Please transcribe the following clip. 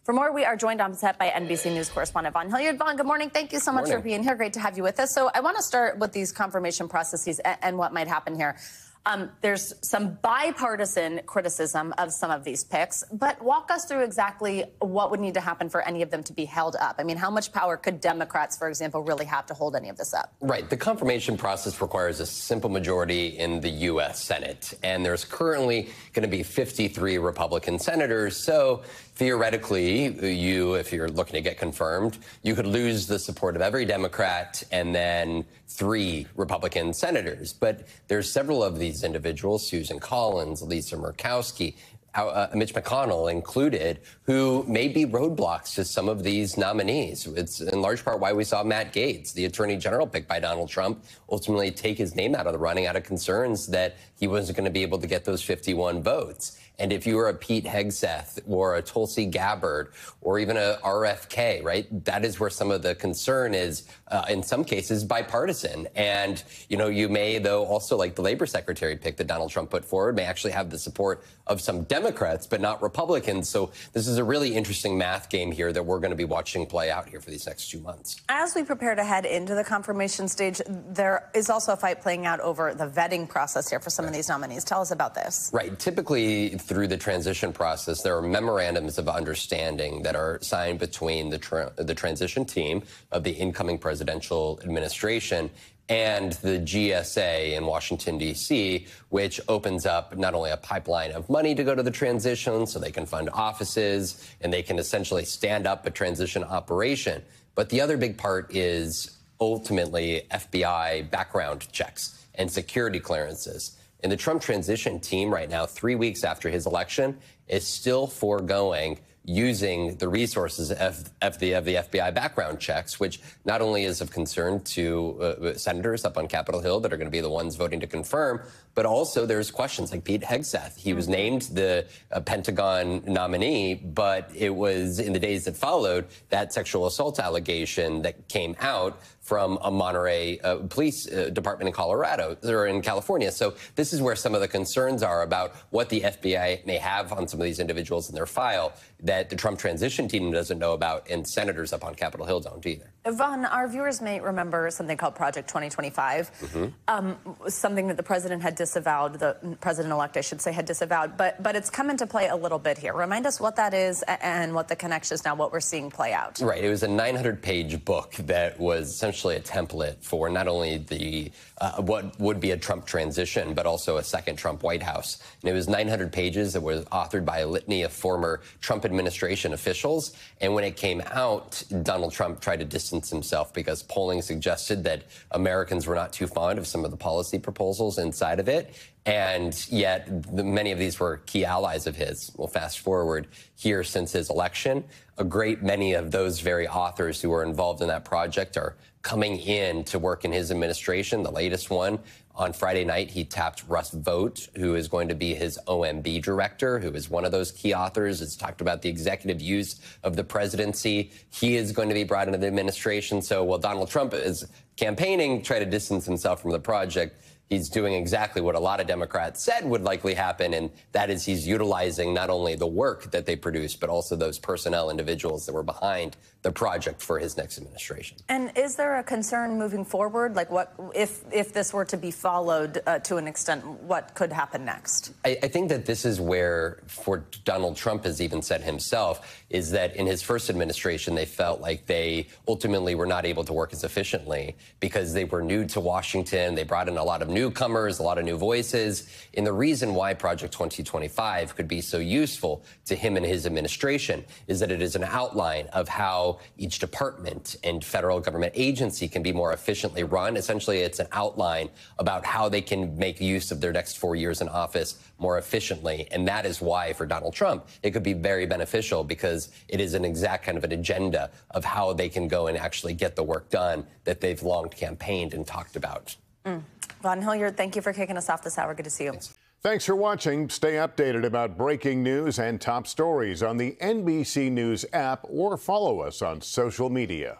For more, we are joined on set by NBC News correspondent Vaughn Hillyard. Vaughn, good morning. Thank you so much for being here. Great to have you with us. So I want to start with these confirmation processes and what might happen here. There's some bipartisan criticism of some of these picks, but walk us through exactly what would need to happen for any of them to be held up. I mean, how much power could Democrats, for example, really have to hold any of this up? Right. The confirmation process requires a simple majority in the U.S. Senate, and there's currently going to be 53 Republican senators. So theoretically, if you're looking to get confirmed, you could lose the support of every Democrat and then 3 Republican senators. But there's several of these individuals, Susan Collins, Lisa Murkowski, Mitch McConnell included, who may be roadblocks to some of these nominees. It's in large part why we saw Matt Gaetz, the attorney general picked by Donald Trump, ultimately take his name out of the running out of concerns that he wasn't going to be able to get those 51 votes. And if you were a Pete Hegseth or a Tulsi Gabbard or even a RFK, right, that is where some of the concern is, in some cases, bipartisan. And, you may, though, also like the labor secretary pick that Donald Trump put forward, may actually have the support of some Democrats, but not Republicans. So this is a really interesting math game here that we're going to be watching play out here for these next 2 months. As we prepare to head into the confirmation stage, there is also a fight playing out over the vetting process here for some of these nominees. Tell us about this. Right. Typically, through the transition process, there are memorandums of understanding that are signed between the transition team of the incoming presidential administration and the GSA in Washington, D.C., which opens up not only a pipeline of money to go to the transition so they can fund offices and they can essentially stand up a transition operation. But the other big part is ultimately FBI background checks and security clearances. And the Trump transition team right now, 3 weeks after his election, is still foregoing using the resources of the FBI background checks, which not only is of concern to senators up on Capitol Hill that are going to be the ones voting to confirm, but also there's questions like Pete Hegseth. He was named the Pentagon nominee, but it was in the days that followed that sexual assault allegation that came out from a Monterey police department in Colorado or in California. So this is where some of the concerns are about what the FBI may have on some of these individuals in their file that the Trump transition team doesn't know about, and senators up on Capitol Hill don't either. Vaughn, our viewers may remember something called Project 2025, something that the president had disavowed, the president-elect, I should say, had disavowed, but it's come into play a little bit here. Remind us what that is and what the connection is now, what we're seeing play out. Right. It was a 900-page book that was essentially a template for not only the what would be a Trump transition, but also a second Trump White House. And it was 900 pages that was authored by a litany of former Trump administration officials. And when it came out, Donald Trump tried to distance himself because polling suggested that Americans were not too fond of some of the policy proposals inside of it. And yet many of these were key allies of his. Well, fast forward here since his election, a great many of those very authors who were involved in that project are coming in to work in his administration. The latest one, on Friday night, he tapped Russ Vought, who is going to be his OMB director, who is one of those key authors. It's talked about the executive use of the presidency. He is going to be brought into the administration. So while Donald Trump is campaigning, try to distance himself from the project, he's doing exactly what a lot of Democrats said would likely happen, and that is he's utilizing not only the work that they produced, but also those personnel individuals that were behind the project for his next administration. And is there a concern moving forward? Like, what if this were to be followed to an extent, what could happen next? I think that this is where, for Donald Trump has even said himself, is that in his first administration, they felt like they ultimately were not able to work as efficiently because they were new to Washington. They brought in a lot of newcomers, a lot of new voices. And the reason why Project 2025 could be so useful to him and his administration is that it is an outline of how each department and federal government agency can be more efficiently run. Essentially, it's an outline about how they can make use of their next 4 years in office more efficiently. And that is why, for Donald Trump, it could be very beneficial because it is an exact kind of an agenda of how they can go and actually get the work done that they've long campaigned and talked about. Vaughn Hillyard, thank you for kicking us off this hour. Good to see you. Thanks for watching. Stay updated about breaking news and top stories on the NBC News app or follow us on social media.